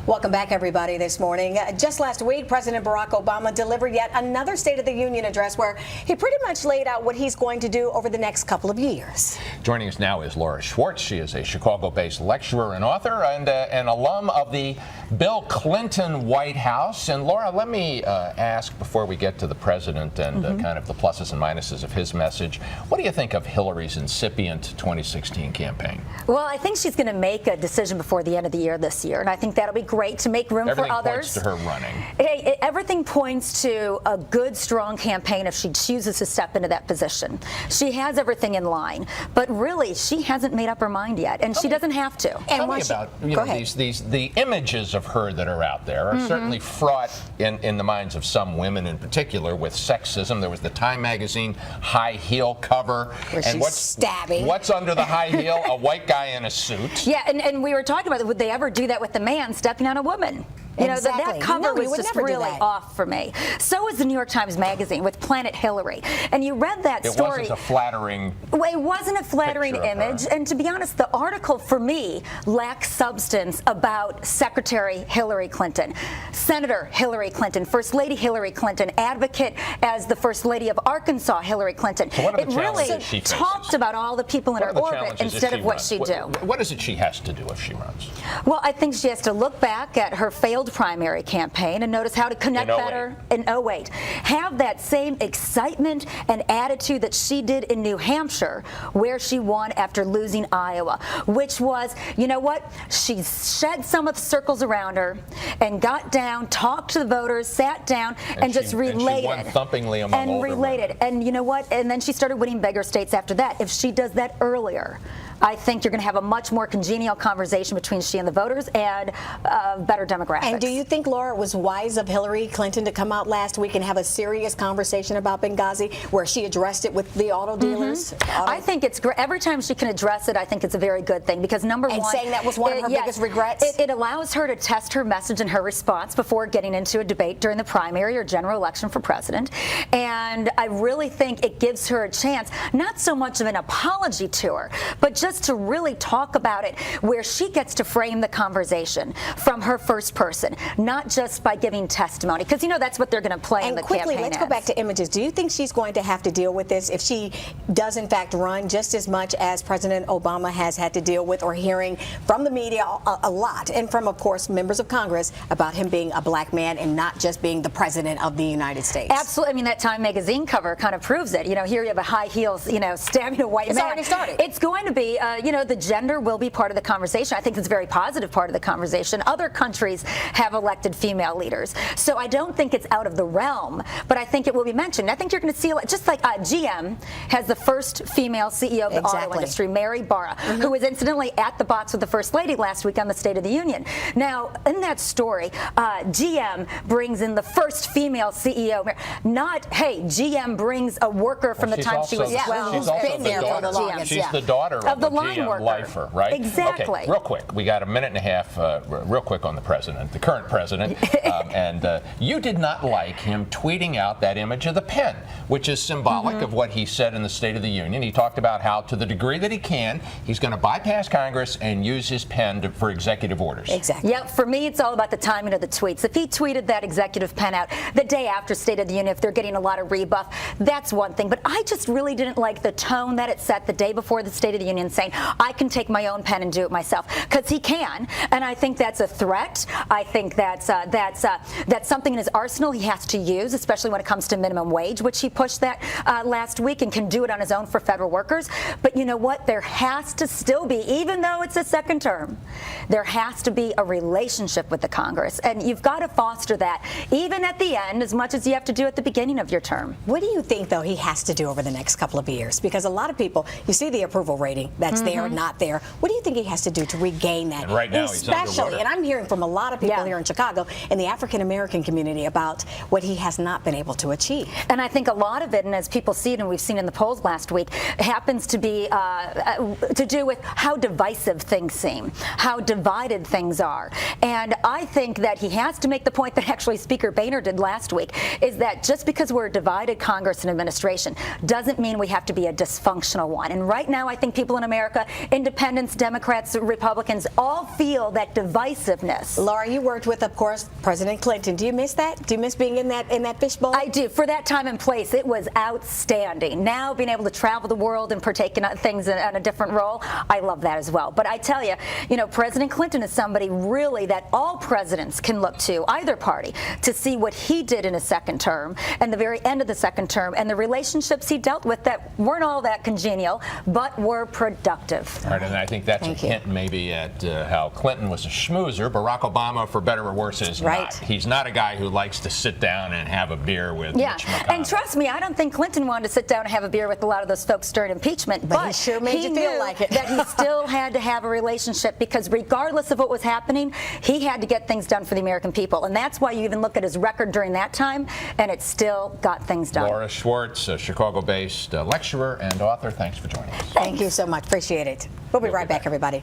Welcome back, everybody, this morning. Just last week, President Barack Obama delivered yet another State of the Union address where he pretty much laid out what he's going to do over the next couple of years. Joining us now is Laura Schwartz. She is a Chicago-based lecturer and author and an alum of the Bill Clinton White House. And Laura, let me ask before we get to the president and kind of the pluses and minuses of his message, what do you think of Hillary's incipient 2016 campaign? Well, I think she's going to make a decision before the end of the year this year, and I think that'll be great to make room for others. Everything points to her running. Everything points to a good, strong campaign if she chooses to step into that position. She has everything in line, but really, she hasn't made up her mind yet, and she doesn't have to. Tell me about the images of her that are out there are certainly fraught in the minds of some women in particular with sexism. There was the Time magazine high heel cover, where she's stabbing. What's under the high heel? A white guy in a suit. Yeah, and we were talking about, would they ever do that with the man stepping on a woman? You know, that cover was just really off for me. So was the New York Times Magazine with Planet Hillary. And you read that story. It wasn't a flattering It wasn't a flattering image. And to be honest, the article, for me, lacks substance about Secretary Hillary Clinton, Senator Hillary Clinton, First Lady Hillary Clinton, advocate as the First Lady of Arkansas, Hillary Clinton. So what are the it really she talked about all the people in her orbit instead of what she do. What is it she has to do if she runs? Well, I think she has to look back at her failed primary campaign and notice how to connect better in 08. Have that same excitement and attitude that she did in New Hampshire, where she won after losing Iowa, which was, you know what, she shed some of the circles around her and got down, talked to the voters, sat down, and just related. And she won thumpingly among older women. And you know what, and then she started winning bigger states after that. If she does that earlier, I think you're going to have a much more congenial conversation between she and the voters and better demographics. And do you think, Laura, it was wise of Hillary Clinton to come out last week and have a serious conversation about Benghazi where she addressed it with the auto dealers? I think it's great. Every time she can address it, I think it's a very good thing because number one. And saying that was one of her biggest regrets? It allows her to test her message and her response before getting into a debate during the primary or general election for president. And I really think it gives her a chance, not so much of an apology to her, but just to really talk about it where she gets to frame the conversation from her first person, not just by giving testimony, because you know that's what they're going to play in the campaign. And quickly, let's go back to images. Do you think she's going to have to deal with this if she does in fact run just as much as President Obama has had to deal with, or hearing from the media a lot, and from, of course, members of Congress about him being a black man and not just being the president of the United States? Absolutely. I mean, that Time magazine cover kind of proves it. You know, here you have a high heels, you know, stabbing a white man. It's already started. It's going to be, you know, the gender will be part of the conversation. I think it's a very positive part of the conversation. Other countries have elected female leaders. So I don't think it's out of the realm, but I think it will be mentioned. I think you're going to see, just like GM has the first female CEO of the auto industry, Mary Barra, who was incidentally at the box with the First Lady last week on the State of the Union. Now, in that story, GM brings in the first female CEO. Not, hey, GM brings a worker from the time she was 12. She's also the daughter. She's the daughter of the line worker. Lifer, right? Exactly. Okay, real quick. We got a minute and a half, real quick on the president, the current president. And you did not like him tweeting out that image of the pen, which is symbolic of what he said in the State of the Union. He talked about how, to the degree that he can, he's going to bypass Congress and use his pen for executive orders. Exactly. Yeah, for me, it's all about the timing of the tweets. If he tweeted that executive pen out the day after State of the Union, if they're getting a lot of rebuff, that's one thing. But I just really didn't like the tone that it set the day before the State of the Union, saying, I can take my own pen and do it myself, because he can, and I think that's a threat. I think that's something in his arsenal he has to use, especially when it comes to minimum wage, which he pushed that last week and can do it on his own for federal workers. But you know what? There has to still be, even though it's a second term, there has to be a relationship with the Congress, and you've got to foster that even at the end as much as you have to do at the beginning of your term. What do you think, though, he has to do over the next couple of years? Because a lot of people, you see the approval rating that's there or not there. What do you think he has to do to regain that? And right now, especially, and I'm hearing from a lot of people here in Chicago in the African American community about what he has not been able to achieve. And I think a lot of it, and as people see it, and we've seen in the polls last week, happens to be to do with how divisive things seem, how divided things are. And I think that he has to make the point that actually Speaker Boehner did last week, is that just because we're a divided Congress and administration doesn't mean we have to be a dysfunctional one. And right now, I think people in America, independents, Democrats, Republicans, all feel that divisiveness. Laura, you worked with, of course, President Clinton. Do you miss that? Do you miss being in that fishbowl? I do. For that time and place, it was outstanding. Now, being able to travel the world and partake in things in a different role, I love that as well. But I tell you, President Clinton is somebody really that all presidents can look to, either party, to see what he did in his second term and the very end of the second term and the relationships he dealt with that weren't all that congenial, but were productive. All right, and I think that's a hint maybe at how Clinton was a schmoozer. Barack Obama, for better or worse, is not. He's not a guy who likes to sit down and have a beer with Mitch McConnell. And trust me, I don't think Clinton wanted to sit down and have a beer with a lot of those folks during impeachment, but he sure made you feel like it. That he still had to have a relationship because regardless of what was happening, he had to get things done for the American people. And that's why you even look at his record during that time, and it still got things done. Laura Schwartz, a Chicago-based lecturer and author, thanks for joining us. Thank you so much. Appreciate it. We'll be right back, everybody.